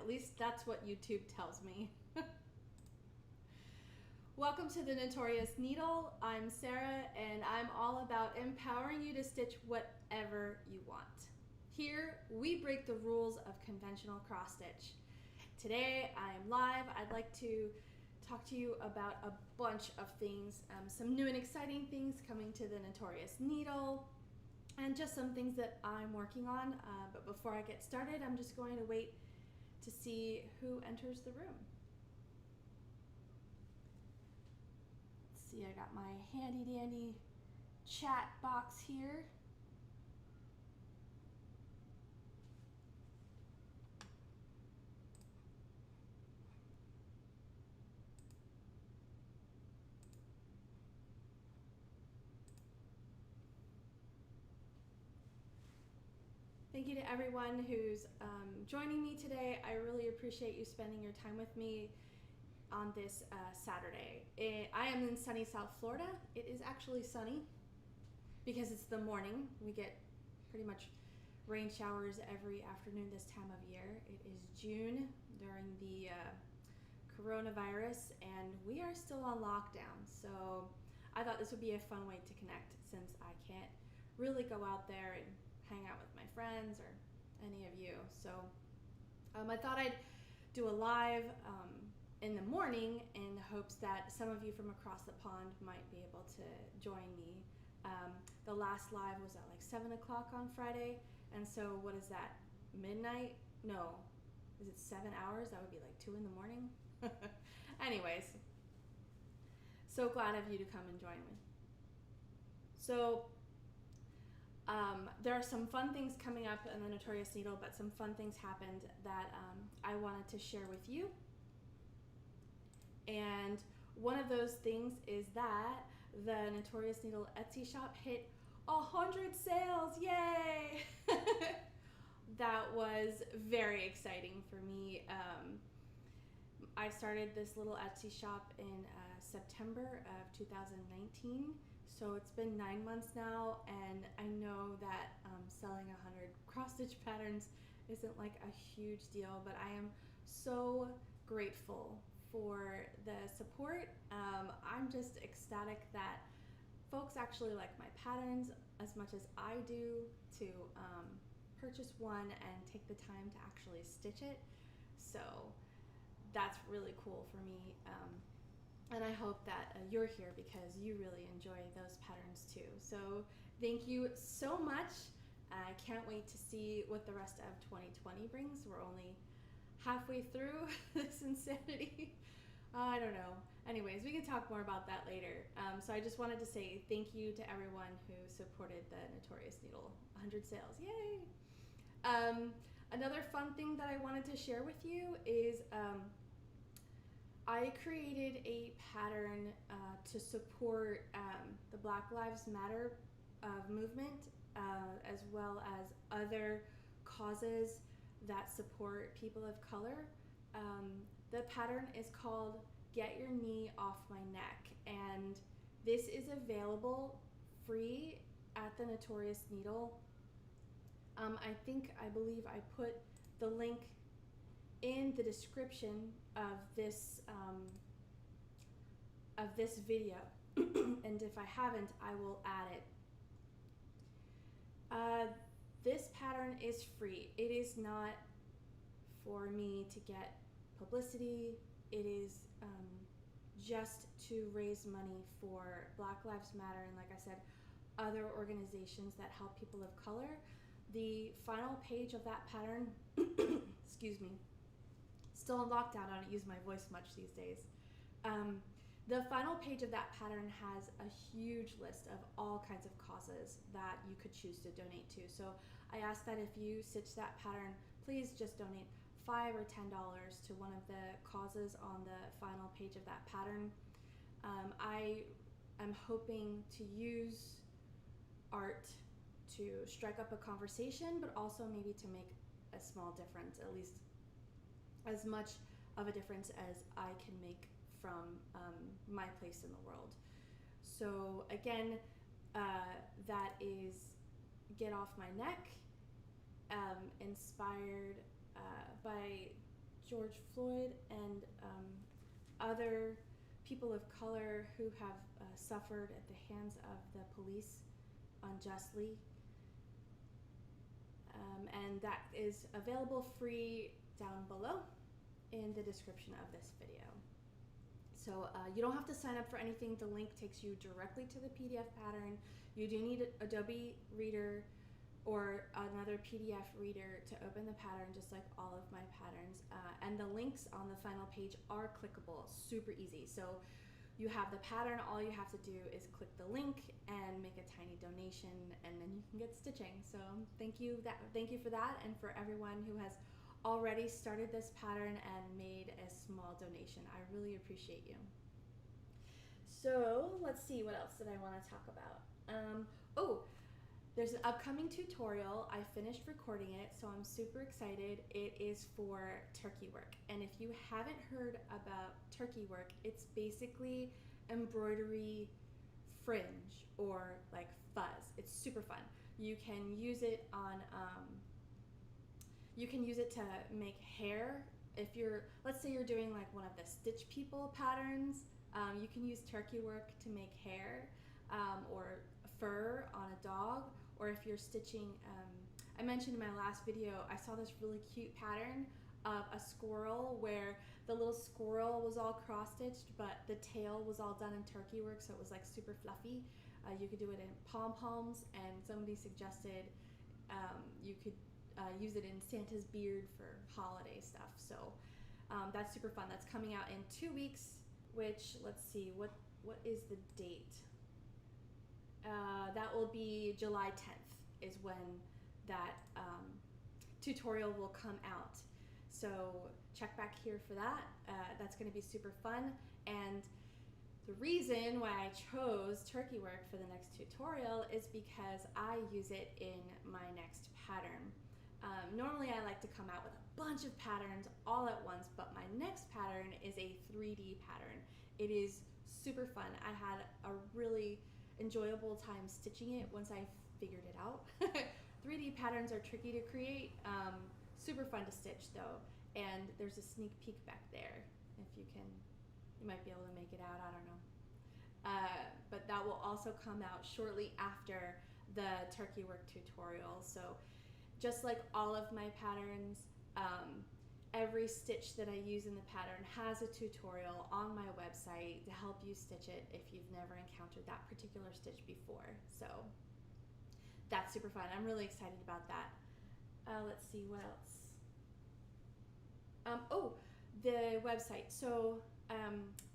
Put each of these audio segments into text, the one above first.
At least that's what YouTube tells me. Welcome to the Notorious Needle. I'm Sarah, and I'm all about empowering you to stitch whatever you want. Here, we break the rules of conventional cross stitch. Today, I am live. I'd like to talk to you about a bunch of things, some new and exciting things coming to the Notorious Needle, and just some things that I'm working on. But before I get started, I'm just going to wait to see who enters the room. Let's see, I got my handy dandy chat box here. Thank you to everyone who's joining me today. I really appreciate you spending your time with me on this Saturday. I am in sunny South Florida. It is actually sunny because it's the morning. We get pretty much rain showers every afternoon this time of year. It is June during the coronavirus, and we are still on lockdown. So I thought this would be a fun way to connect since I can't really go out there and hang out with my friends or any of you. So I thought I'd do a live in the morning in hopes that some of you from across the pond might be able to join me. The last live was at like 7 o'clock on Friday, and so what is that, midnight? No, is it 7 hours? That would be like 2 in the morning. Anyways, so glad of you to come and join me. So there are some fun things coming up in the Notorious Needle, but some fun things happened that I wanted to share with you. And one of those things is that the Notorious Needle Etsy shop hit 100 sales. Yay! That was very exciting for me. I started this little Etsy shop in September of 2019. So it's been 9 months now, and I know that selling 100 cross stitch patterns isn't like a huge deal, but I am so grateful for the support. I'm just ecstatic that folks actually like my patterns as much as I do to purchase one and take the time to actually stitch it. So that's really cool for me. And I hope that you're here because you really enjoy those patterns too. So thank you so much. I can't wait to see what the rest of 2020 brings. We're only halfway through this insanity. I don't know. Anyways, we can talk more about that later. So I just wanted to say thank you to everyone who supported the Notorious Needle. 100 sales, yay! Another fun thing that I wanted to share with you is I created a pattern to support the Black Lives Matter movement, as well as other causes that support people of color. The pattern is called Get Your Knee Off My Neck, and this is available free at the Notorious Needle. I believe I put the link in the description of this video, and if I haven't, I will add it. This pattern is free. It is not for me to get publicity. It is just to raise money for Black Lives Matter, and like I said, other organizations that help people of color. The final page of that pattern, excuse me, still in lockdown, I don't use my voice much these days. The final page of that pattern has a huge list of all kinds of causes that you could choose to donate to. So I ask that if you stitch that pattern, please just donate $5 or $10 to one of the causes on the final page of that pattern. I am hoping to use art to strike up a conversation, but also maybe to make a small difference, at least as much of a difference as I can make from my place in the world. So again, that is Get Off My Neck, inspired by George Floyd and other people of color who have suffered at the hands of the police unjustly. And that is available free down below in the description of this video. So you don't have to sign up for anything. The link takes you directly to the PDF pattern. You do need Adobe Reader or another PDF reader to open the pattern, just like all of my patterns. And the links on the final page are clickable, super easy. So you have the pattern, all you have to do is click the link and make a tiny donation, and then you can get stitching. So thank you for that, and for everyone who has already started this pattern and made a small donation. I really appreciate you. So let's see, what else did I want to talk about? There's an upcoming tutorial. I finished recording it, so I'm super excited. It is for turkey work. And if you haven't heard about turkey work, it's basically embroidery fringe or like fuzz. It's super fun. You can use it on, you can use it to make hair. If you're, let's say you're doing like one of the Stitch People patterns, you can use turkey work to make hair or fur on a dog. Or if you're stitching, I mentioned in my last video, I saw this really cute pattern of a squirrel where the little squirrel was all cross-stitched, but the tail was all done in turkey work, so it was like super fluffy. You could do it in pom-poms, and somebody suggested you could use it in Santa's beard for holiday stuff. So that's super fun. That's coming out in 2 weeks, which, let's see, what is the date? That will be July 10th is when that tutorial will come out. So check back here for that. That's going to be super fun. And the reason why I chose turkey work for the next tutorial is because I use it in my next pattern. Normally I like to come out with a bunch of patterns all at once, but my next pattern is a 3D pattern. It is super fun. I had a really enjoyable time stitching it once I figured it out. 3D patterns are tricky to create, super fun to stitch though, and there's a sneak peek back there. If you might be able to make it out, I don't know. But that will also come out shortly after the turkey work tutorial. So just like all of my patterns, every stitch that I use in the pattern has a tutorial on my website to help you stitch it if you've never encountered that particular stitch before. So that's super fun. I'm really excited about that. Let's see, what else? The website. So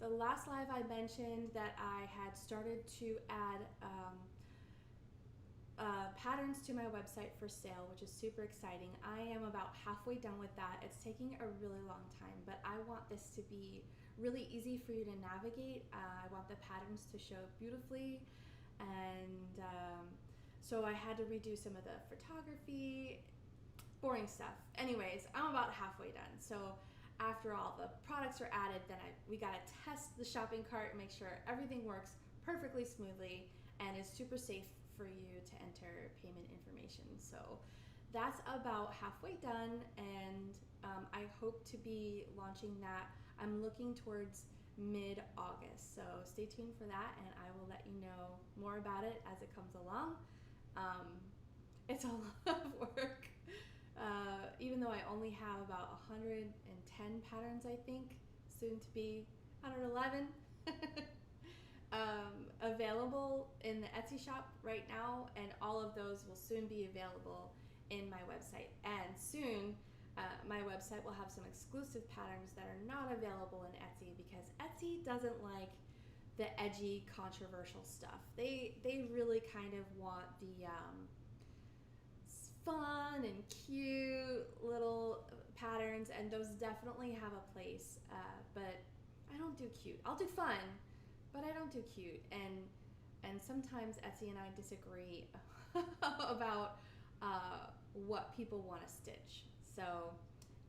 the last live I mentioned that I had started to add patterns to my website for sale, which is super exciting. I am about halfway done with that. It's taking a really long time, but I want this to be really easy for you to navigate. I want the patterns to show beautifully, and so I had to redo some of the photography, boring stuff. Anyways, I'm about halfway done. So after all the products are added, then we gotta test the shopping cart, make sure everything works perfectly smoothly and is super safe for you to enter payment information. So that's about halfway done, and I hope to be launching that. I'm looking towards mid-August, so stay tuned for that, and I will let you know more about it as it comes along. It's a lot of work, even though I only have about 110 patterns, I think, soon to be 111. Available in the Etsy shop right now, and all of those will soon be available in my website. And soon my website will have some exclusive patterns that are not available in Etsy, because Etsy doesn't like the edgy, controversial stuff. They really kind of want the fun and cute little patterns, and those definitely have a place, but I don't do cute. I'll do fun, but I don't do cute, and sometimes Etsy and I disagree about what people want to stitch. So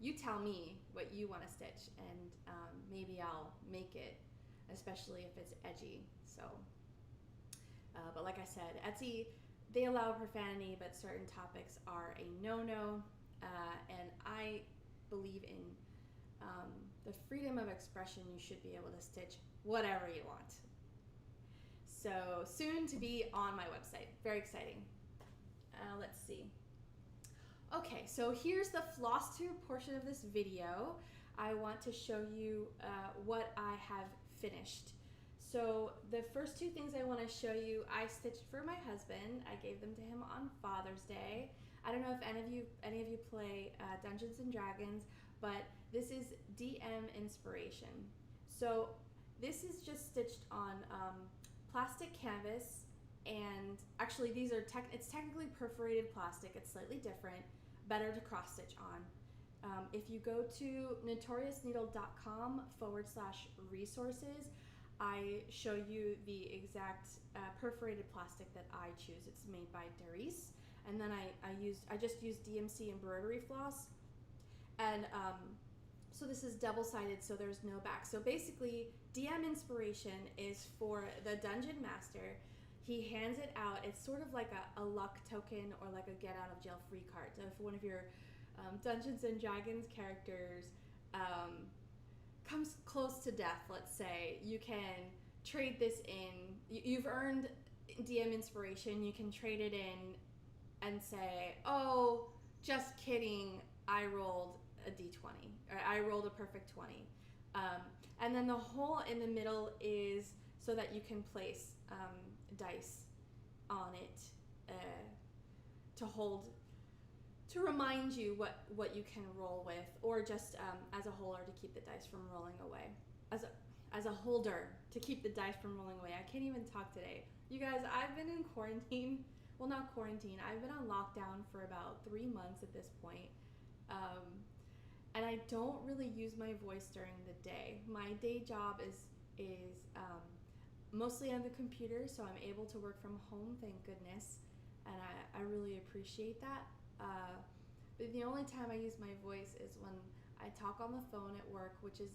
you tell me what you want to stitch, and maybe I'll make it, especially if it's edgy. So, but like I said, Etsy, they allow profanity, but certain topics are a no-no, and I believe in the freedom of expression, you should be able to stitch whatever you want. So soon to be on my website. Very exciting. Let's see. Okay, so here's the Flosstube portion of this video. I want to show you what I have finished. So the first two things I want to show you, I stitched for my husband. I gave them to him on Father's Day. I don't know if any of you play Dungeons and Dragons, but this is DM inspiration. So this is just stitched on plastic canvas, and actually these are it's technically perforated plastic. It's slightly different, better to cross stitch on. If you go to notoriousneedle.com/resources, I show you the exact perforated plastic that I choose. It's made by Doris, and then I just used DMC embroidery floss, and so this is double-sided, so there's no back. So basically, DM inspiration is for the dungeon master. He hands it out. It's sort of like a luck token or like a get out of jail free card. So if one of your Dungeons and Dragons characters comes close to death, let's say, you can trade this in. You've earned DM inspiration. You can trade it in and say, oh, just kidding, I rolled a d20, or I rolled a perfect 20. And then the hole in the middle is so that you can place dice on it to remind you what you can roll with, or just as a holder to keep the dice from rolling away. As a holder to keep the dice from rolling away. I can't even talk today. You guys, I've been in quarantine. Well, not quarantine. I've been on lockdown for about 3 months at this point. And I don't really use my voice during the day. My day job is mostly on the computer, so I'm able to work from home, thank goodness. And I really appreciate that. But the only time I use my voice is when I talk on the phone at work, which is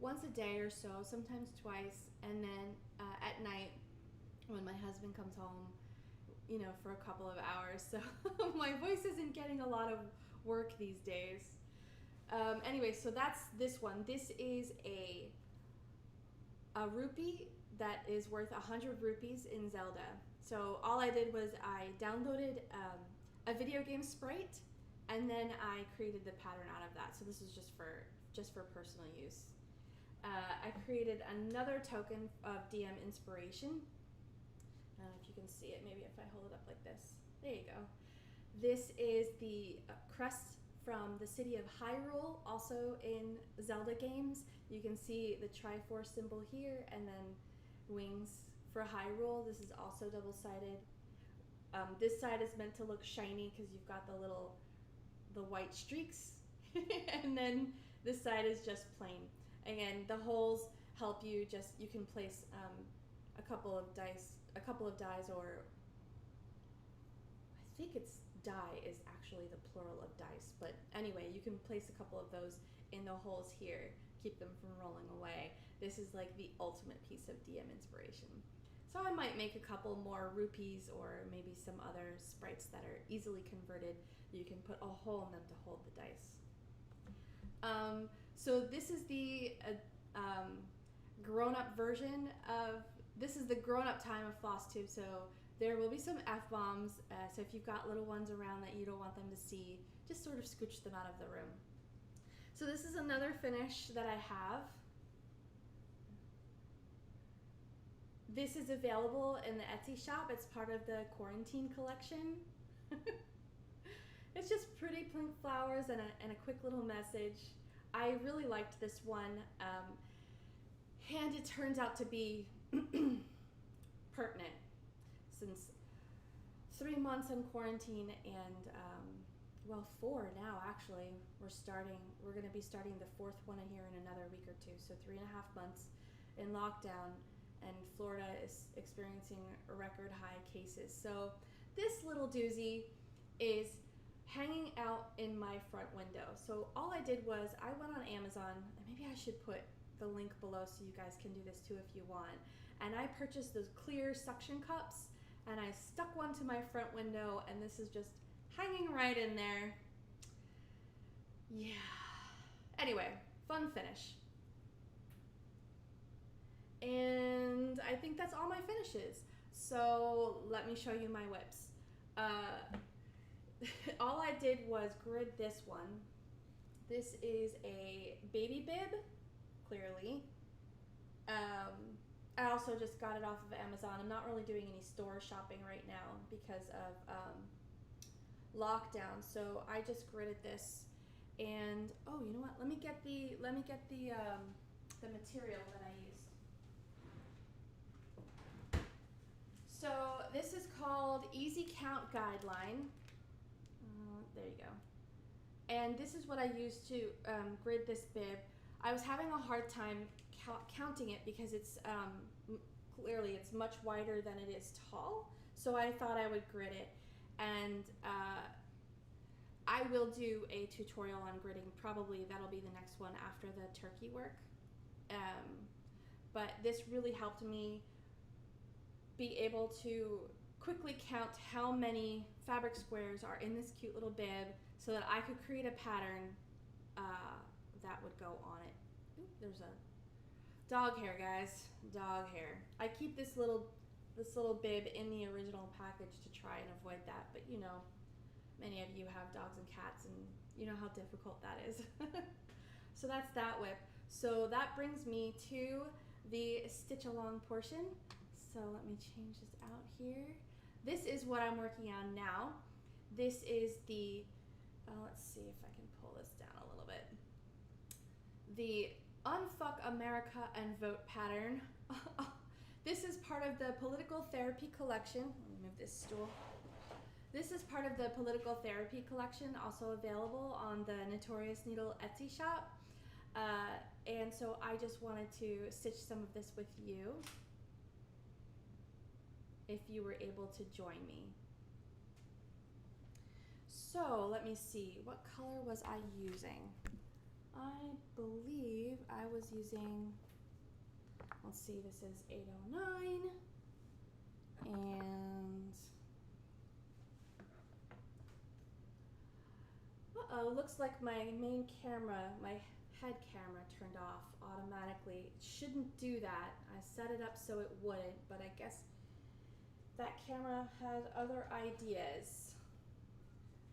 once a day or so, sometimes twice, and then at night when my husband comes home, for a couple of hours. So my voice isn't getting a lot of work these days. Anyway, so that's this one. This is a rupee that is worth 100 rupees in Zelda. So all I did was I downloaded a video game sprite, and then I created the pattern out of that. So this is just for personal use. I created another token of DM inspiration. I don't know if you can see it. Maybe if I hold it up like this. There you go. This is the crest from the city of Hyrule, also in Zelda games. You can see the Triforce symbol here, and then wings for Hyrule. This is also double-sided. This side is meant to look shiny because you've got the white streaks, and then this side is just plain. Again, the holes help you you can place a couple of dice, or I think it's die is actually the plural of dice, but anyway, you can place a couple of those in the holes here, keep them from rolling away. This is like the ultimate piece of DM inspiration. So I might make a couple more rupees, or maybe some other sprites that are easily converted. You can put a hole in them to hold the dice. So this is the grown-up version of, this is the grown-up time of Flosstube, so there will be some F-bombs, so if you've got little ones around that you don't want them to see, just sort of scooch them out of the room. So this is another finish that I have. This is available in the Etsy shop. It's part of the quarantine collection. It's just pretty pink flowers and a quick little message. I really liked this one, and it turns out to be pertinent. Since 3 months in quarantine, and well, 4 now actually. We're going to be starting the 4th one here in another week or 2, so 3.5 months in lockdown, and Florida is experiencing record high cases. So this little doozy is hanging out in my front window. So all I did was I went on Amazon, and maybe I should put the link below so you guys can do this too if you want, and I purchased those clear suction cups, and I stuck one to my front window, and this is just hanging right in there. Yeah. Anyway, fun finish. And I think that's all my finishes. So let me show you my whips. All I did was grid this one. This is a baby bib, clearly. I also just got it off of Amazon. I'm not really doing any store shopping right now because of lockdown. So I just gridded this, and oh, you know what? Let me get the material that I used. So this is called Easy Count Guideline. There you go. And this is what I used to grid this bib. I was having a hard time counting it because it's clearly it's much wider than it is tall. So I thought I would grid it, and I will do a tutorial on gridding. Probably that'll be the next one after the turkey work. But this really helped me be able to quickly count how many fabric squares are in this cute little bib so that I could create a pattern that would go on it. Ooh, there's a dog hair, guys. Dog hair. I keep this little bib in the original package to try and avoid that, but you know, many of you have dogs and cats, and you know how difficult that is. So that's that whip. So that brings me to the stitch along portion. So let me change this out here. This is what I'm working on now. This is the, let's see if I can pull this down a little bit. The Unfuck America and Vote pattern. This is part of the Political Therapy collection. Let me move this stool. This is part of the Political Therapy collection, also available on the Notorious Needle Etsy shop. And so I just wanted to stitch some of this with you, if you were able to join me. So let me see, what color was I using? I believe I was using, let's see, this is 809, and looks like my main camera, my head camera turned off automatically. It shouldn't do that. I set it up so it wouldn't, but I guess that camera has other ideas.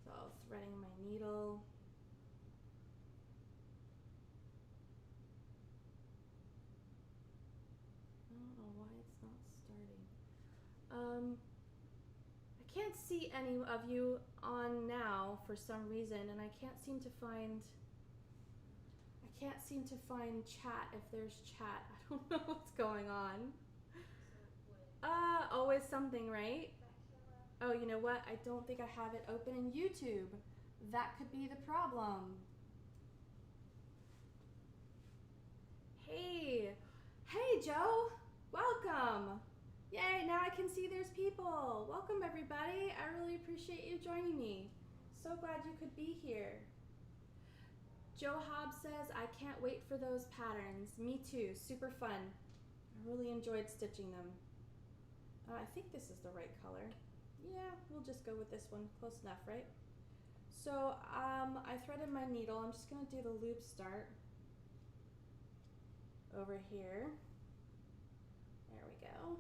So threading my needle. I don't know why it's not starting. I can't see any of you on now for some reason, and I can't seem to find chat, if there's chat. I don't know what's going on. Always something, right? Oh, you know what? I don't think I have it open in YouTube. That could be the problem. Hey Joe, welcome. Yay, now I can see there's people. Welcome everybody. I really appreciate you joining me. So glad you could be here. Joe Hobbs says, I can't wait for those patterns. Me too, super fun. I really enjoyed stitching them. I think this is the right color. Yeah, we'll just go with this one. Close enough, right? So I threaded my needle. I'm just gonna do the loop start over here. There we go.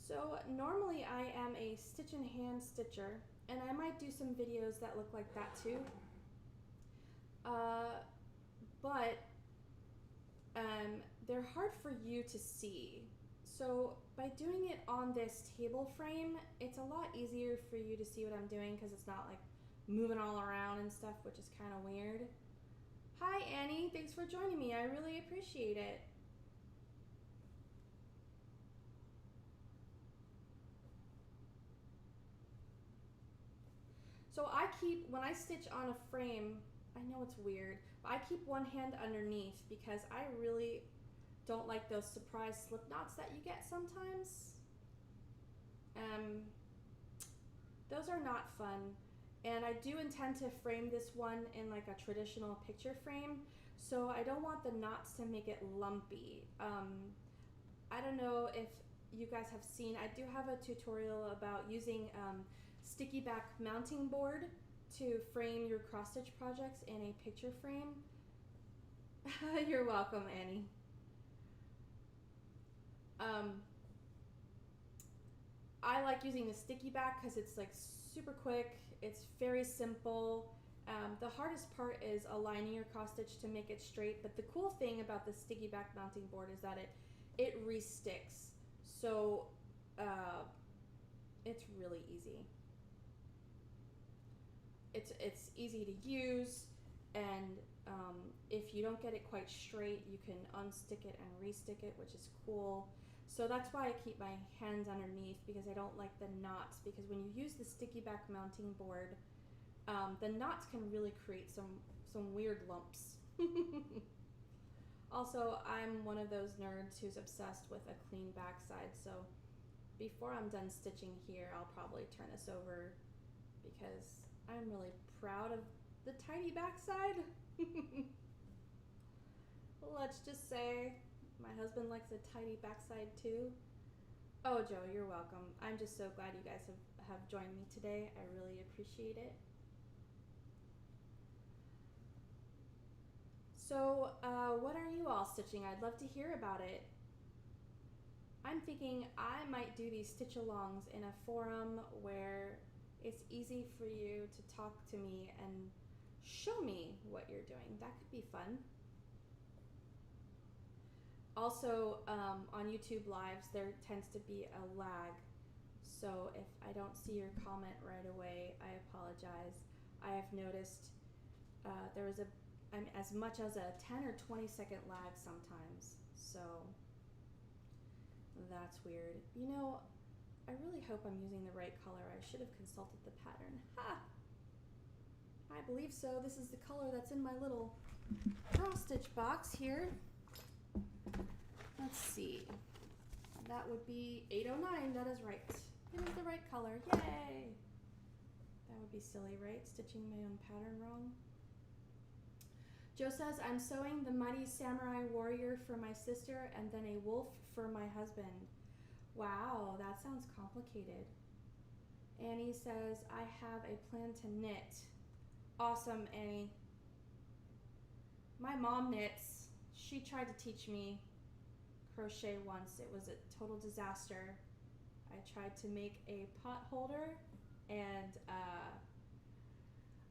So normally I am a stitch and hand stitcher, and I might do some videos that look like that too. But they're hard for you to see. So by doing it on this table frame, it's a lot easier for you to see what I'm doing because it's not like moving all around and stuff, which is kind of weird. Hi Annie, thanks for joining me. I really appreciate it. So I keep, when I stitch on a frame, I know it's weird, but I keep one hand underneath because I really don't like those surprise slip knots that you get sometimes. Those are not fun. And I do intend to frame this one in like a traditional picture frame, so I don't want the knots to make it lumpy. I don't know if you guys have seen, I do have a tutorial about using sticky back mounting board to frame your cross stitch projects in a picture frame. You're welcome, Annie. I like using the sticky back because it's like super quick. It's very simple. The hardest part is aligning your cross stitch to make it straight, but the cool thing about the sticky back mounting board is that it re-sticks. So it's really easy. It's easy to use, and if you don't get it quite straight, you can unstick it and re-stick it, which is cool. So that's why I keep my hands underneath, because I don't like the knots, because when you use the sticky back mounting board, the knots can really create some weird lumps. Also, I'm one of those nerds who's obsessed with a clean backside, so before I'm done stitching here, I'll probably turn this over because I'm really proud of the tidy backside. Let's just say my husband likes a tidy backside too. Oh, Joe, you're welcome. I'm just so glad you guys have joined me today. I really appreciate it. So, what are you all stitching? I'd love to hear about it. I'm thinking I might do these stitch-alongs in a forum where it's easy for you to talk to me and show me what you're doing. That could be fun. Also, on YouTube Lives, there tends to be a lag. So if I don't see your comment right away, I apologize. I have noticed there is as much as a 10 or 20 second lag sometimes. So that's weird. You know, I really hope I'm using the right color. I should have consulted the pattern. Ha! I believe so. This is the color that's in my little cross stitch box here. Let's see. That would be 809. That is right. It is the right color. Yay! That would be silly, right? Stitching my own pattern wrong. Joe says, I'm sewing the Mighty Samurai Warrior for my sister and then a wolf for my husband. Wow, that sounds complicated. Annie says, I have a plan to knit. Awesome, Annie. My mom knits. She tried to teach me crochet once. It was a total disaster. I tried to make a pot holder and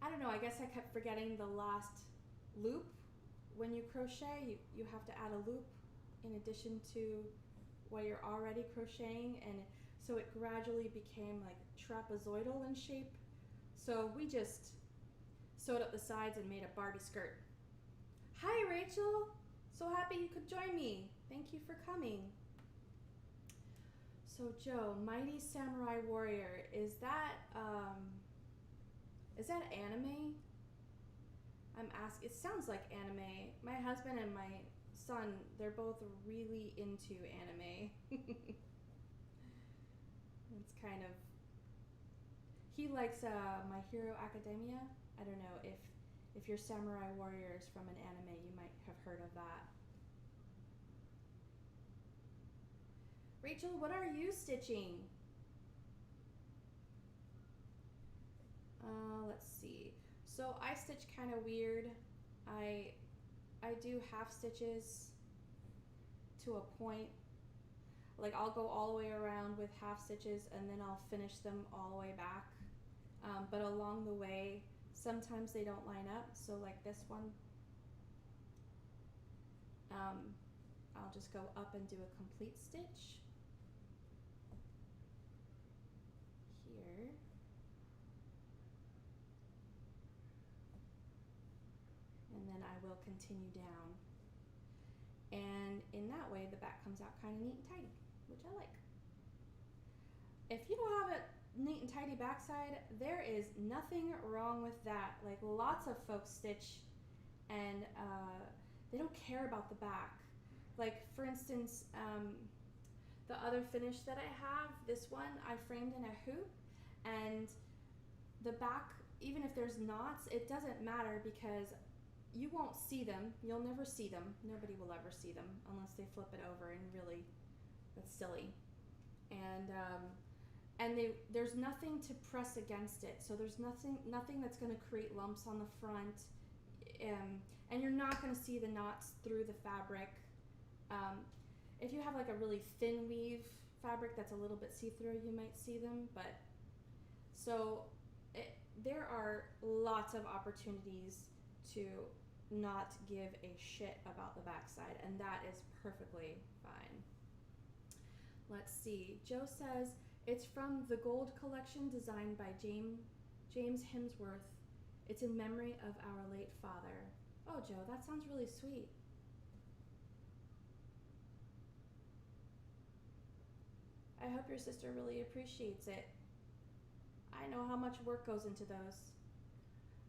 I don't know, I guess I kept forgetting the last loop. When you crochet, you have to add a loop in addition to what you're already crocheting, and so it gradually became like trapezoidal in shape. So we just sewed up the sides and made a Barbie skirt. Hi Rachel, so happy you could join me. Thank you for coming. So Joe, Mighty Samurai Warrior, is that anime? I'm asking. It sounds like anime. My husband and my son, they're both really into anime. It's kind of. He likes My Hero Academia. I don't know if your Samurai Warrior is from an anime, you might have heard of that. Rachel, what are you stitching? Let's see. So I stitch kind of weird. I do half stitches to a point. Like I'll go all the way around with half stitches and then I'll finish them all the way back. But along the way, sometimes they don't line up. So like this one, I'll just go up and do a complete stitch. Here. And then I will continue down. And in that way, the back comes out kind of neat and tidy, which I like. If you don't have a neat and tidy backside, there is nothing wrong with that. Like lots of folks stitch and they don't care about the back. Like for instance, the other finish that I have, this one, I framed in a hoop, and the back, even if there's knots, it doesn't matter because you won't see them. You'll never see them. Nobody will ever see them unless they flip it over, and really, that's silly. And and there's nothing to press against it, so there's nothing that's going to create lumps on the front, and you're not going to see the knots through the fabric. If you have like a really thin weave fabric that's a little bit see-through, you might see them, but so there are lots of opportunities to not give a shit about the backside, and that is perfectly fine. Let's see. Joe says it's from the Gold Collection designed by James Hemsworth. It's in memory of our late father. Oh, Joe, that sounds really sweet. I hope your sister really appreciates it. I know how much work goes into those.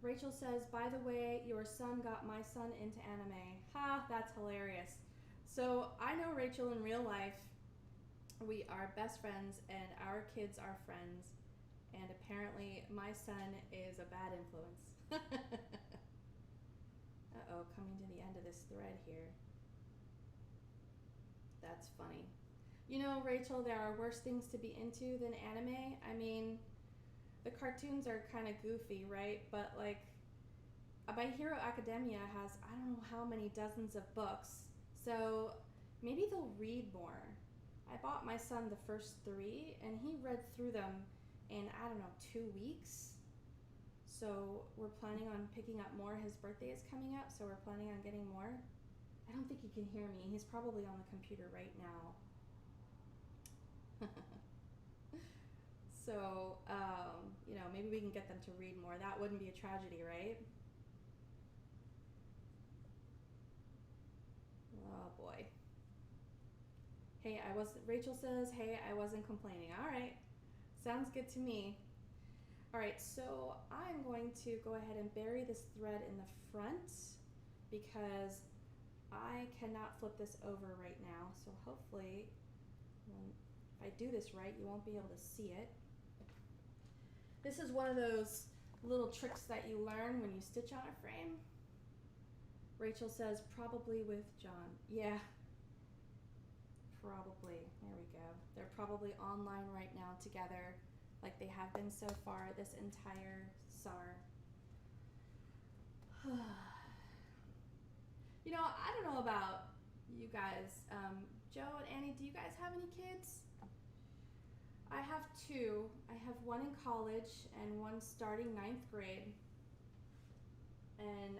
Rachel says, by the way, your son got my son into anime. Ha, that's hilarious. So I know Rachel in real life. We are best friends and our kids are friends. And apparently my son is a bad influence. Uh-oh, coming to the end of this thread here. That's funny. You know, Rachel, there are worse things to be into than anime. I mean, the cartoons are kind of goofy, right? But like, My Hero Academia has I don't know how many dozens of books, so maybe they'll read more. I bought my son the first 3, and he read through them in, I don't know, 2 weeks. So we're planning on picking up more. His birthday is coming up, so we're planning on getting more. I don't think he can hear me. He's probably on the computer right now. So, you know, maybe we can get them to read more. That wouldn't be a tragedy, right? Oh boy. Hey, Rachel says, hey, I wasn't complaining. All right, sounds good to me. All right, so I'm going to go ahead and bury this thread in the front because I cannot flip this over right now. So hopefully, if I do this right, you won't be able to see it. This is one of those little tricks that you learn when you stitch on a frame. Rachel says, probably with John. Yeah, probably. There we go. They're probably online right now together, like they have been so far this entire summer. You know, I don't know about you guys. Joe and Annie, do you guys have any kids? I have 2. I have one in college and one starting 9th grade. And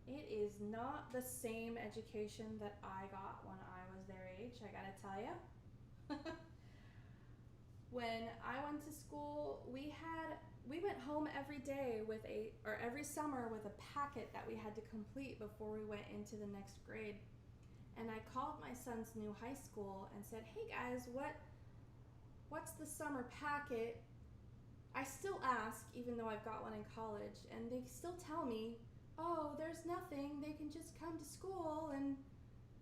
it is not the same education that I got when I was their age, I gotta tell you. When I went to school, we went home every day every summer with a packet that we had to complete before we went into the next grade. And I called my son's new high school and said, hey guys, what's the summer packet? I still ask, even though I've got one in college, and they still tell me, oh, there's nothing, they can just come to school, and,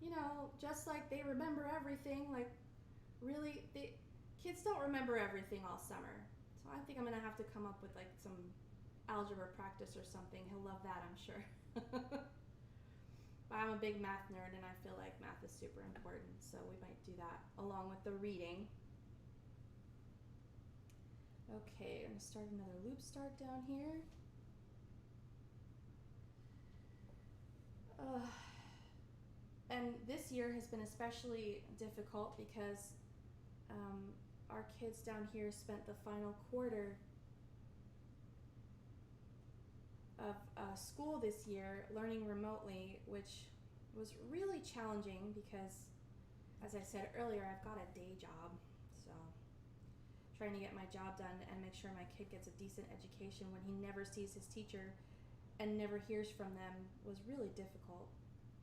you know, just like they remember everything, like, really, kids don't remember everything all summer. So I think I'm gonna have to come up with, like, some algebra practice or something. He'll love that, I'm sure. But I'm a big math nerd, and I feel like math is super important, so we might do that along with the reading. Okay, I'm gonna start another loop start down here. And this year has been especially difficult because our kids down here spent the final quarter of school this year learning remotely, which was really challenging because, as I said earlier, I've got a day job, so trying to get my job done and make sure my kid gets a decent education when he never sees his teacher and never hears from them was really difficult.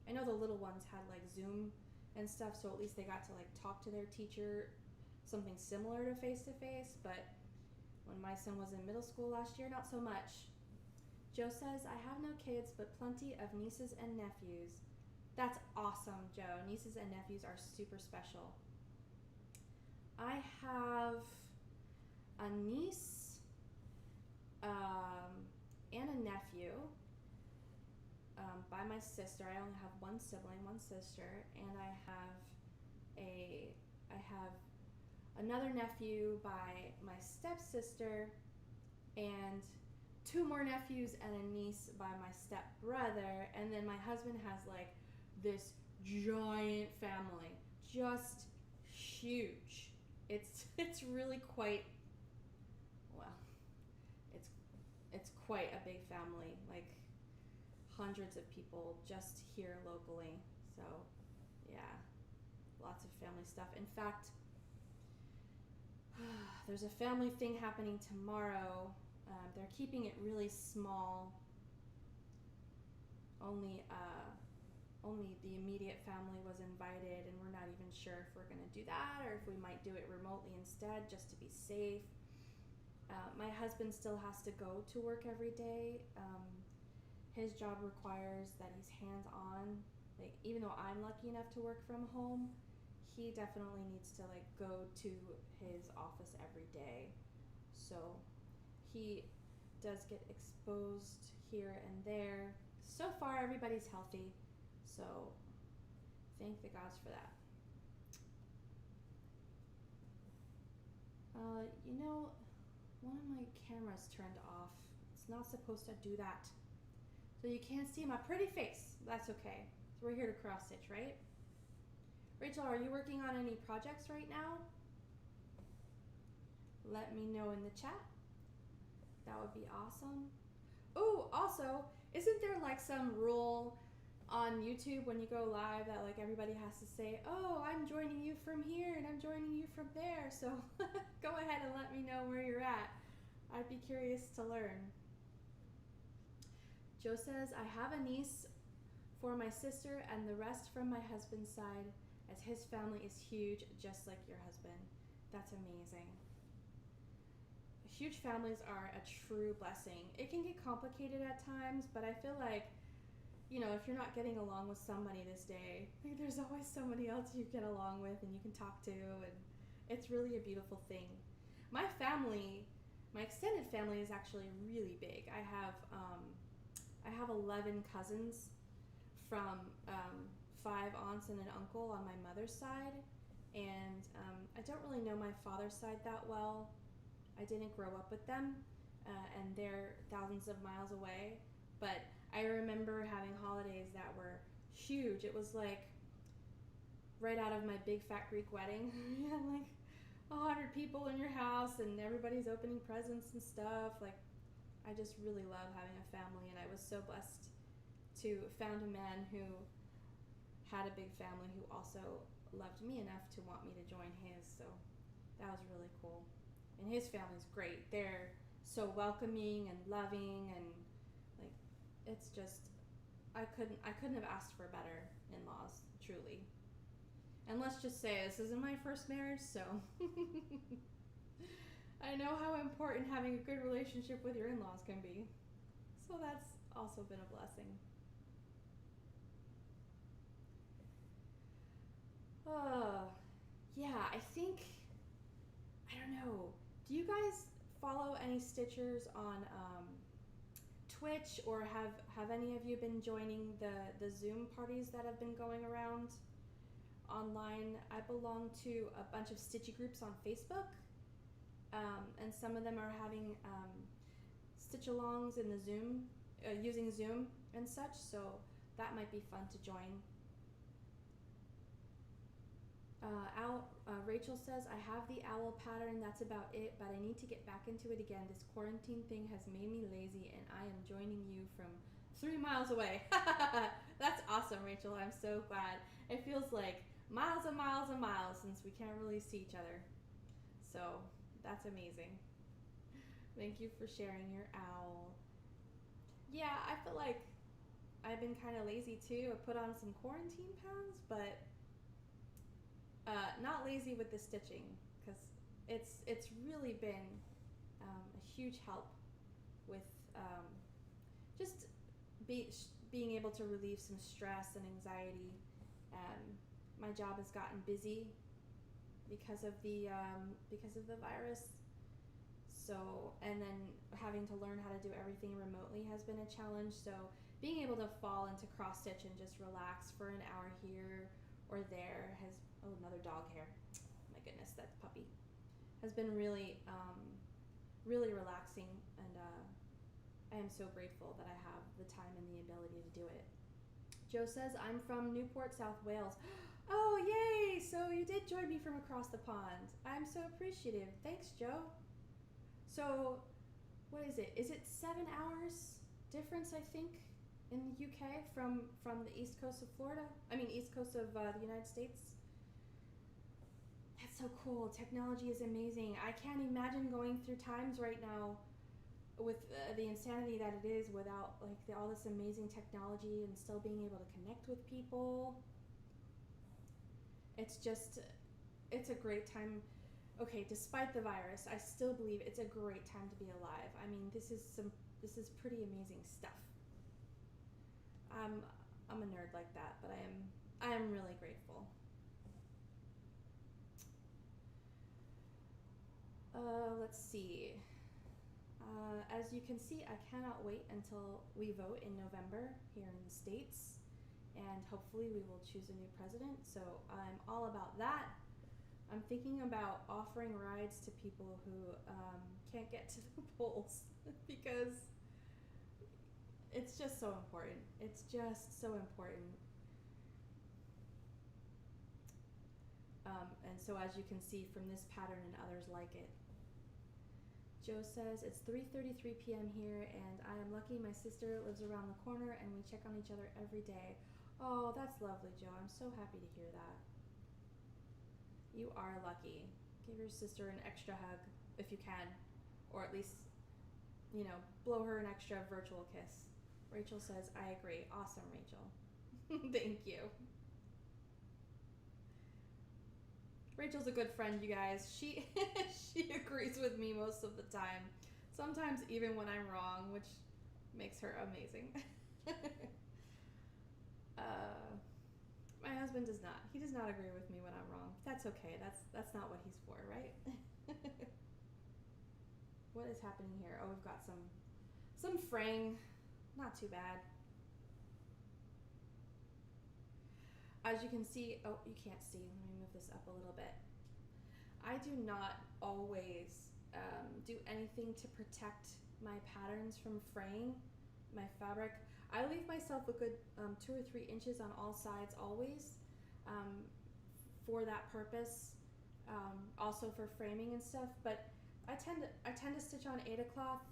I know the little ones had like Zoom and stuff, so at least they got to like talk to their teacher, something similar to face-to-face, but when my son was in middle school last year, not so much. Joe says, I have no kids, but plenty of nieces and nephews. That's awesome, Joe. Nieces and nephews are super special. I have a niece and a nephew by my sister. I only have one sibling, one sister, and I have another nephew by my stepsister, and 2 more nephews and a niece by my stepbrother. And then my husband has like this giant family, just huge. It's really quite, well, it's quite a big family, like hundreds of people just here locally. So yeah, lots of family stuff. In fact, there's a family thing happening tomorrow. They're keeping it really small. Only the immediate family was invited, and we're not even sure if we're going to do that or if we might do it remotely instead, just to be safe. My husband still has to go to work every day. His job requires that he's hands-on. Like, even though I'm lucky enough to work from home, he definitely needs to like go to his office every day. So he does get exposed here and there. So far, everybody's healthy. So thank the gods for that. You know, one of my cameras turned off. It's not supposed to do that. So you can't see my pretty face. That's okay. So we're here to cross stitch, right? Rachel, are you working on any projects right now? Let me know in the chat. That would be awesome. Oh, also, isn't there like some rule on YouTube when you go live that like everybody has to say, oh, I'm joining you from here and I'm joining you from there. So go ahead and let me know where you're at. I'd be curious to learn. Joe says, I have a niece for my sister and the rest from my husband's side, as his family is huge, just like your husband. That's amazing. Huge families are a true blessing. It can get complicated at times, but I feel like, you know, if you're not getting along with somebody this day, like, there's always somebody else you get along with and you can talk to, and it's really a beautiful thing. My family, my extended family is actually really big. I have 11 cousins from 5 aunts and an uncle on my mother's side, and I don't really know my father's side that well. I didn't grow up with them, and they're thousands of miles away, but I remember having holidays that were huge. It was like right out of my big fat Greek wedding. You had like 100 people in your house and everybody's opening presents and stuff. Like, I just really love having a family, and I was so blessed to found a man who had a big family who also loved me enough to want me to join his. So that was really cool. And his family's great. They're so welcoming and loving, and like, it's just, I couldn't have asked for better in-laws, truly. And let's just say this isn't my first marriage, so I know how important having a good relationship with your in-laws can be. So that's also been a blessing. Yeah, I think, I don't know. Do you guys follow any Stitchers on Twitch, or have any of you been joining the Zoom parties that have been going around online? I belong to a bunch of Stitchy groups on Facebook, and some of them are having Stitch-alongs in the Zoom, using Zoom and such, so that might be fun to join. Rachel says, I have the owl pattern, that's about it, but I need to get back into it again. This quarantine thing has made me lazy, and I am joining you from 3 miles away. That's awesome, Rachel. I'm so glad. It feels like miles and miles and miles since we can't really see each other. So that's amazing. Thank you for sharing your owl. Yeah, I feel like I've been kind of lazy too. I put on some quarantine pounds, but not lazy with the stitching, because it's really been a huge help with just being able to relieve some stress and anxiety. My job has gotten busy because of the virus. So, and then having to learn how to do everything remotely has been a challenge. So being able to fall into cross stitch and just relax for an hour here or there has, oh, another dog hair. My goodness, that's puppy. has been really, really relaxing, and I am so grateful that I have the time and the ability to do it. Joe says, I'm from Newport, South Wales. Oh, yay! So you did join me from across the pond. I'm so appreciative. Thanks, Joe. So, what is it? Is it 7 hours difference, I think, in the UK from the east coast of Florida? I mean, east coast of the United States? That's so cool. Technology is amazing. I can't imagine going through times right now with the insanity that it is without like all this amazing technology and still being able to connect with people. It's a great time. Okay, despite the virus, I still believe it's a great time to be alive. I mean, this is pretty amazing stuff. I'm a nerd like that, but I am really grateful. Let's see. As you can see, I cannot wait until we vote in November here in the States, and hopefully we will choose a new president. So I'm all about that. I'm thinking about offering rides to people who can't get to the polls because it's just so important. It's just so important. And so as you can see from this pattern and others like it, Joe says, it's 3:33 p.m. here, and I am lucky my sister lives around the corner, and we check on each other every day. Oh, that's lovely, Joe. I'm so happy to hear that. You are lucky. Give your sister an extra hug if you can, or at least, blow her an extra virtual kiss. Rachel says, I agree. Awesome, Rachel. Thank you. Rachel's a good friend, you guys. She agrees with me most of the time. Sometimes even when I'm wrong, which makes her amazing. My husband does not. He does not agree with me when I'm wrong. That's okay. That's not what he's for, right? What is happening here? Oh, we've got some fraying. Not too bad. As you can see, oh, you can't see. Let me move this up a little bit. I do not always do anything to protect my patterns from fraying my fabric. I leave myself a good 2 or 3 inches on all sides always for that purpose, also for framing and stuff. But I tend to stitch on Aida cloth.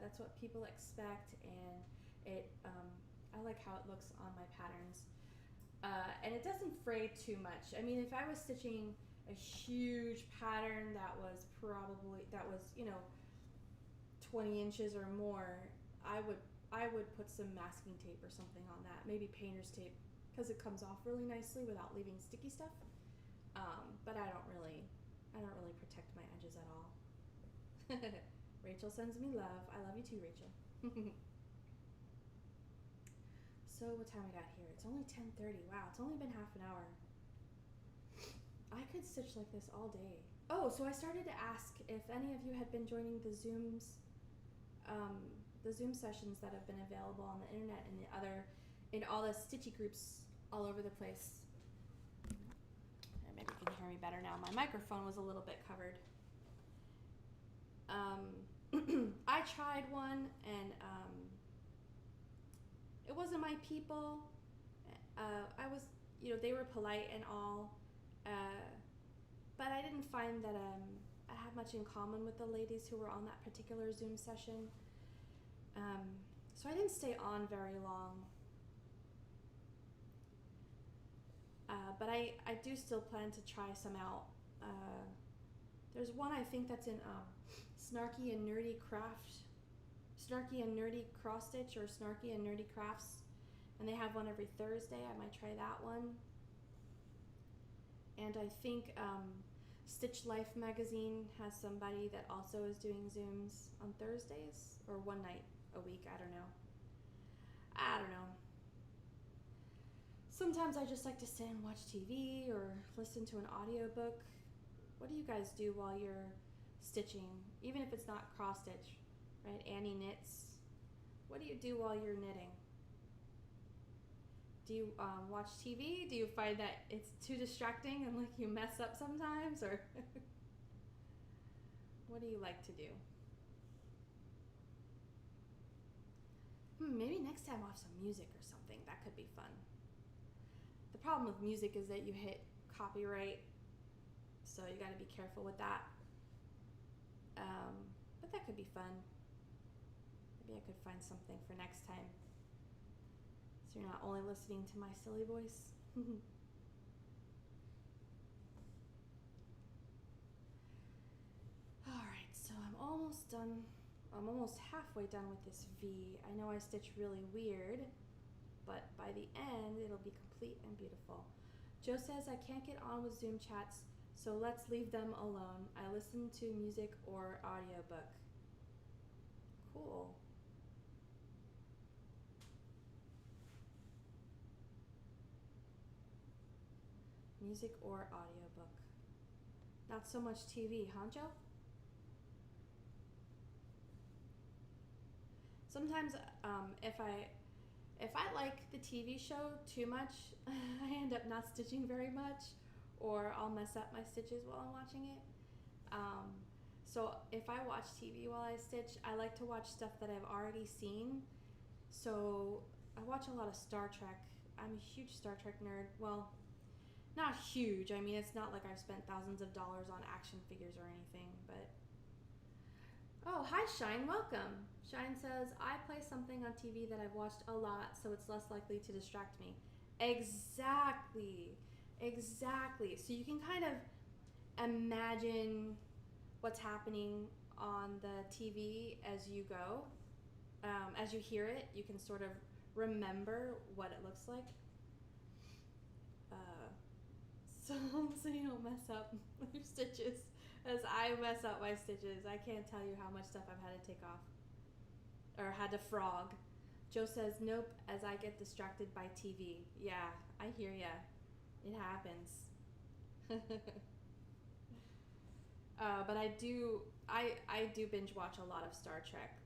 That's what people expect, and I like how it looks on my patterns. And it doesn't fray too much. I mean, if I was stitching a huge pattern that was 20 inches or more, I would put some masking tape or something on that, maybe painter's tape, because it comes off really nicely without leaving sticky stuff. But I don't really protect my edges at all. Rachel sends me love. I love you too, Rachel. So what time we got here? It's only 10:30. Wow, it's only been half an hour. I could stitch like this all day. Oh, so I started to ask if any of you had been joining the Zoom sessions that have been available on the internet and in all the stitchy groups all over the place. Maybe you can hear me better now. My microphone was a little bit covered. I tried one, and it wasn't my people. I was, they were polite and all, but I didn't find that I had much in common with the ladies who were on that particular Zoom session. So I didn't stay on very long. But I do still plan to try some out. There's one I think that's in Snarky and Nerdy Cross Stitch, or Snarky and Nerdy Crafts, and they have one every Thursday. I might try that one. And I think Stitch Life magazine has somebody that also is doing Zooms on Thursdays, or one night a week. I don't know. Sometimes I just like to sit and watch TV or listen to an audiobook. What do you guys do while you're stitching? Even if it's not cross stitch, right? Annie knits. What do you do while you're knitting? Do you watch TV? Do you find that it's too distracting and like you mess up sometimes, or What do you like to do? Maybe next time we'll have some music or something. That could be fun. The problem with music is that you hit copyright, so you got to be careful with that. But that could be fun. Maybe I could find something for next time, so you're not only listening to my silly voice. Alright, so I'm almost done. I'm almost halfway done with this V. I know I stitch really weird, but by the end, it'll be complete and beautiful. Joe says, I can't get on with Zoom chats, so let's leave them alone. I listen to music or audiobook. Cool. Music or audiobook. Not so much TV, huh, Joe? Sometimes if I like the TV show too much, I end up not stitching very much, or I'll mess up my stitches while I'm watching it. So if I watch TV while I stitch, I like to watch stuff that I've already seen. So I watch a lot of Star Trek. I'm a huge Star Trek nerd. Well, not huge. I mean, it's not like I've spent thousands of dollars on action figures or anything, but... Oh, hi Shine, welcome. Shine says, I play something on TV that I've watched a lot, so it's less likely to distract me. Exactly. So you can kind of imagine what's happening on the TV as you go. As you hear it, you can sort of remember what it looks like. So you don't mess up your stitches. As I mess up my stitches, I can't tell you how much stuff I've had to take off. Or had to frog. Joe says, nope, as I get distracted by TV. Yeah, I hear ya. It happens. But I do binge watch a lot of Star Trek.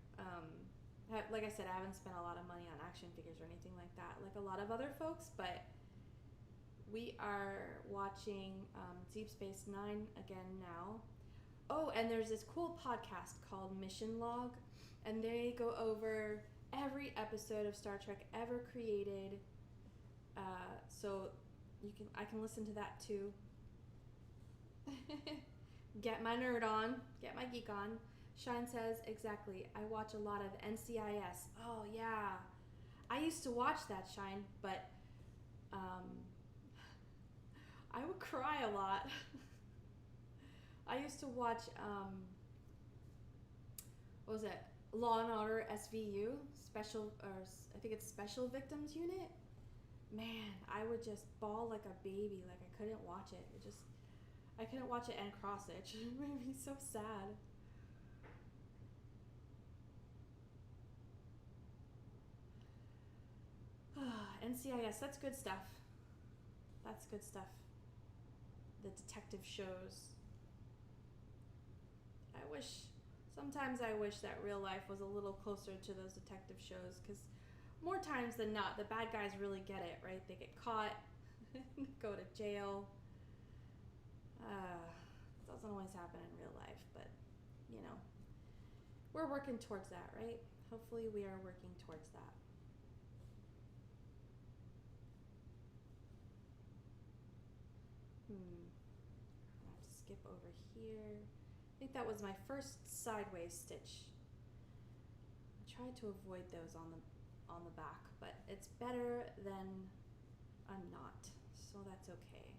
Like I said, I haven't spent a lot of money on action figures or anything like that, like a lot of other folks, but we are watching Deep Space Nine again now. Oh, and there's this cool podcast called Mission Log, and they go over every episode of Star Trek ever created. So I can listen to that too. Get my nerd on, get my geek on. Shine says, exactly, I watch a lot of NCIS. Oh yeah, I used to watch that, Shine, but I would cry a lot. I used to watch, what was it? Law and Order SVU, I think it's Special Victims Unit. Man, I would just bawl like a baby, like I couldn't watch it. I couldn't watch it and cross it. It made me so sad. NCIS, that's good stuff. That's good stuff. The detective shows. Sometimes I wish that real life was a little closer to those detective shows, because more times than not, the bad guys really get it, right? They get caught, go to jail. Doesn't always happen in real life, but, you know, we're working towards that, right? Hopefully we are working towards that. I'm gonna have to skip over here. I think that was my first sideways stitch. I tried to avoid those on the back, but it's better than a knot, so that's okay.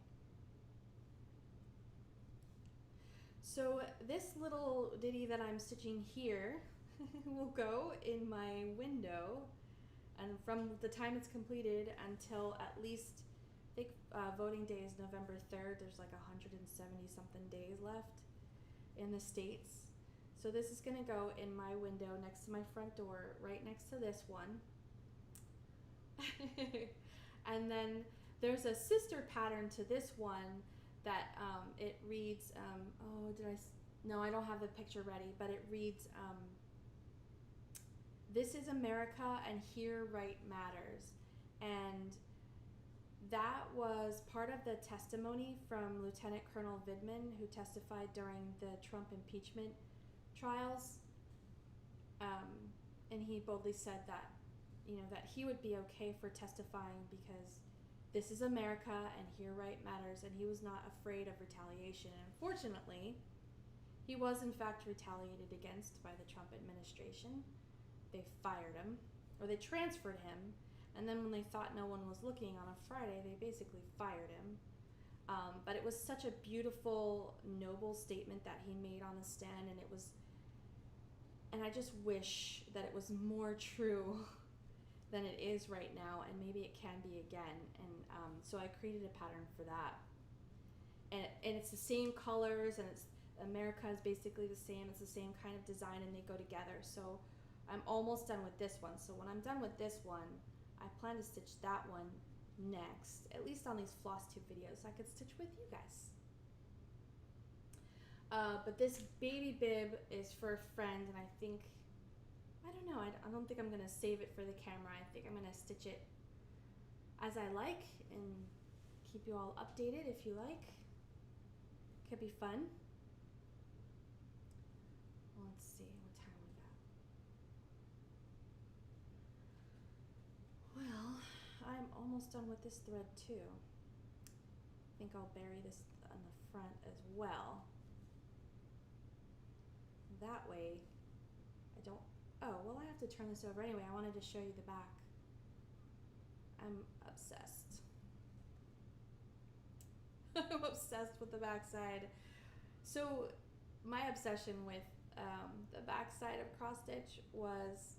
So this little ditty that I'm stitching here will go in my window, and from the time it's completed until at least, I think voting day is November 3rd. There's like 170 something days left in the States. So this is gonna go in my window next to my front door, right next to this one. And then there's a sister pattern to this one that it reads, no, I don't have the picture ready, but it reads, this is America and here right matters. And that was part of the testimony from Lieutenant Colonel Vidman, who testified during the Trump impeachment trials. And he boldly said that, that he would be okay for testifying because this is America and here right matters, and he was not afraid of retaliation. And unfortunately, he was in fact retaliated against by the Trump administration. They fired him, or they transferred him, and then when they thought no one was looking on a Friday, they basically fired him. But it was such a beautiful, noble statement that he made on the stand, and I just wish that it was more true than it is right now, and maybe it can be again. And so I created a pattern for that. And it's the same colors, and America is basically the same. It's the same kind of design, and they go together. So I'm almost done with this one. So when I'm done with this one, I plan to stitch that one next, at least on these Flosstube videos, so I could stitch with you guys. But this baby bib is for a friend, and I don't know, I don't think I'm going to save it for the camera. I think I'm going to stitch it as I like and keep you all updated if you like. Could be fun. Let's see, what time we got? Well, I'm almost done with this thread too. I think I'll bury this on the front as well. That way, I don't, oh, well, I have to turn this over anyway. I wanted to show you the back. I'm obsessed. I'm obsessed with the back side. So my obsession with the back side of cross stitch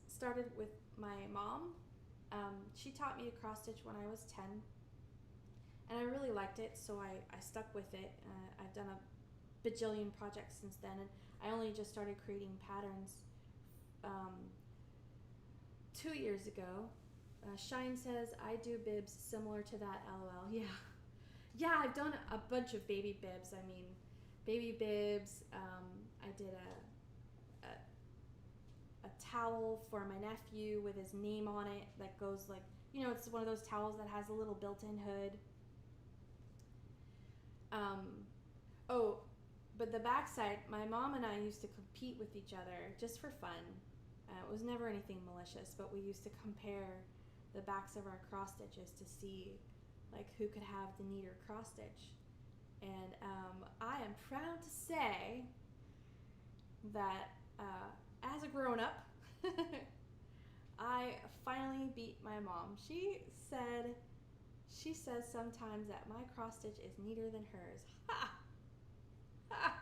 started with my mom. She taught me to cross stitch when I was 10, and I really liked it, so I stuck with it. I've done a bajillion projects since then, and I only just started creating patterns 2 years ago. Shine says, I do bibs similar to that, LOL. Yeah, I've done a bunch of baby bibs. I mean, baby bibs. I did a towel for my nephew with his name on it that goes like, it's one of those towels that has a little built-in hood. Oh, but the backside, my mom and I used to compete with each other just for fun. It was never anything malicious, but we used to compare the backs of our cross stitches to see like who could have the neater cross stitch. And I am proud to say that as a grown-up, I finally beat my mom. She says sometimes that my cross stitch is neater than hers. Ha! Ha!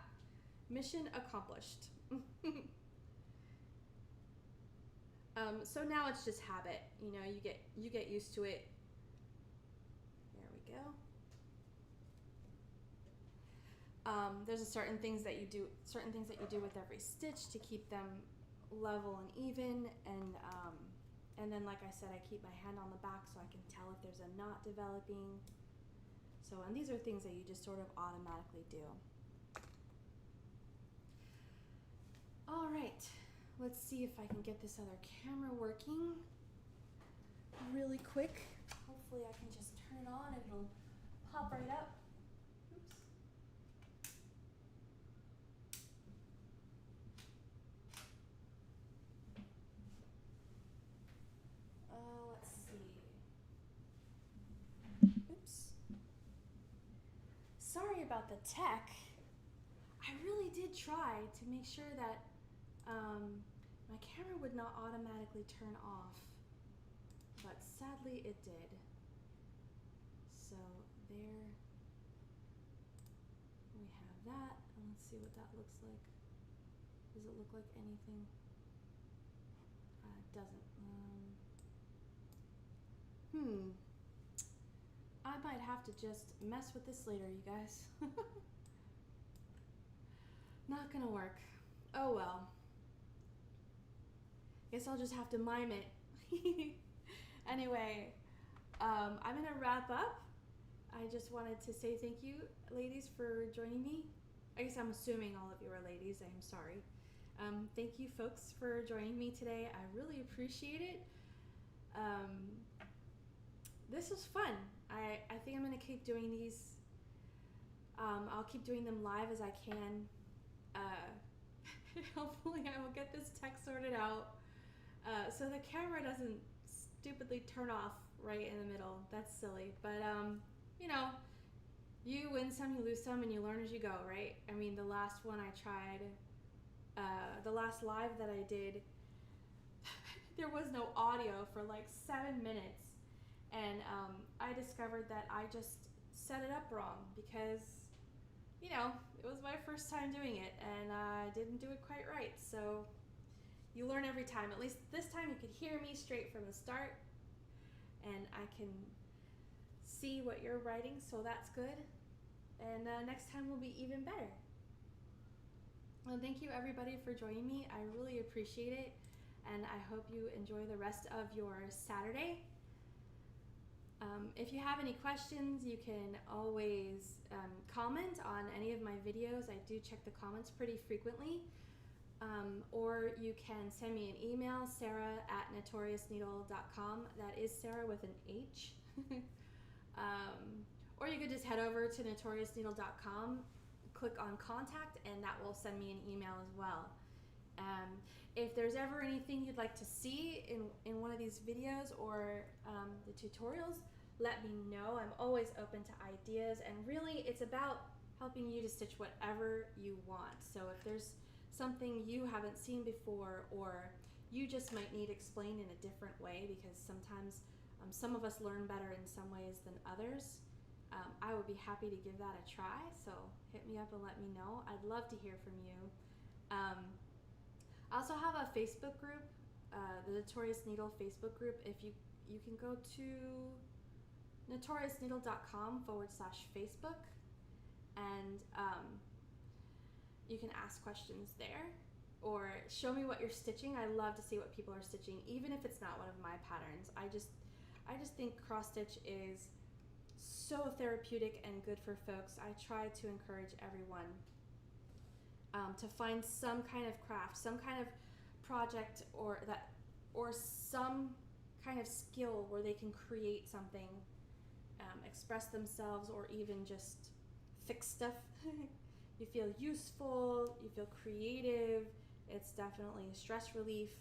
Mission accomplished. So now it's just habit. You get used to it. There we go. There's certain things that you do with every stitch to keep them level and even, and then like I said, I keep my hand on the back so I can tell if there's a knot developing. So, and these are things that you just sort of automatically do. All right, let's see if I can get this other camera working really quick. Hopefully I can just turn it on and it'll pop right up. Oops. Let's see. Oops. Sorry about the tech. I really did try to make sure that my camera would not automatically turn off, but sadly it did. So there we have that, and let's see what that looks like. Does it look like anything? It doesn't. I might have to just mess with this later, you guys. Not gonna work. Oh well. Guess I'll just have to mime it. Anyway, I'm gonna wrap up. I just wanted to say thank you, ladies, for joining me. I guess I'm assuming all of you are ladies. I'm sorry. Thank you, folks, for joining me today. I really appreciate it. This was fun. I think I'm gonna keep doing these. I'll keep doing them live as I can. Hopefully I will get this tech sorted out so the camera doesn't stupidly turn off right in the middle. That's silly. But, you know, you win some, you lose some, and you learn as you go, right? I mean, the last one I tried, the last live that I did, there was no audio for like 7 minutes. And I discovered that I just set it up wrong because, you know, it was my first time doing it and I didn't do it quite right. So you learn every time. At least this time you could hear me straight from the start and I can see what you're writing, so that's good. And next time will be even better. Well, thank you everybody for joining me. I really appreciate it, and I hope you enjoy the rest of your Saturday. If you have any questions, you can always comment on any of my videos. I do check the comments pretty frequently. Or you can send me an email, sarah@notoriousneedle.com. That is Sarah with an H. Or you could just head over to notoriousneedle.com, click on contact, and that will send me an email as well. If there's ever anything you'd like to see in one of these videos or the tutorials, let me know. I'm always open to ideas, and really it's about helping you to stitch whatever you want. So if there's something you haven't seen before, or you just might need explained in a different way, because sometimes some of us learn better in some ways than others, I would be happy to give that a try. So hit me up and let me know. I'd love to hear from you. I also have a Facebook group, the Notorious Needle Facebook group. If you can go to notoriousneedle.com/Facebook, and you can ask questions there or show me what you're stitching. I love to see what people are stitching, even if it's not one of my patterns. I just think cross stitch is so therapeutic and good for folks. I try to encourage everyone to find some kind of craft, some kind of project, or some kind of skill where they can create something, express themselves, or even just fix stuff. You feel useful, you feel creative. It's definitely stress relief.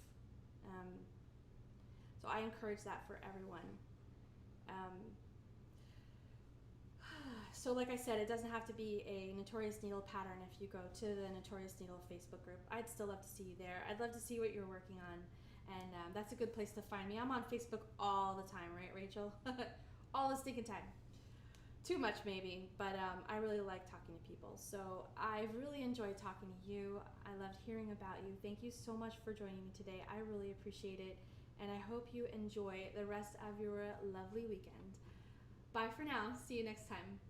So I encourage that for everyone. So like I said, it doesn't have to be a Notorious Needle pattern if you go to the Notorious Needle Facebook group. I'd still love to see you there. I'd love to see what you're working on, and that's a good place to find me. I'm on Facebook all the time, right, Rachel? All the stinking time. Too much maybe, but I really like talking to people. So I've really enjoyed talking to you. I loved hearing about you. Thank you so much for joining me today. I really appreciate it, and I hope you enjoy the rest of your lovely weekend. Bye for now. See you next time.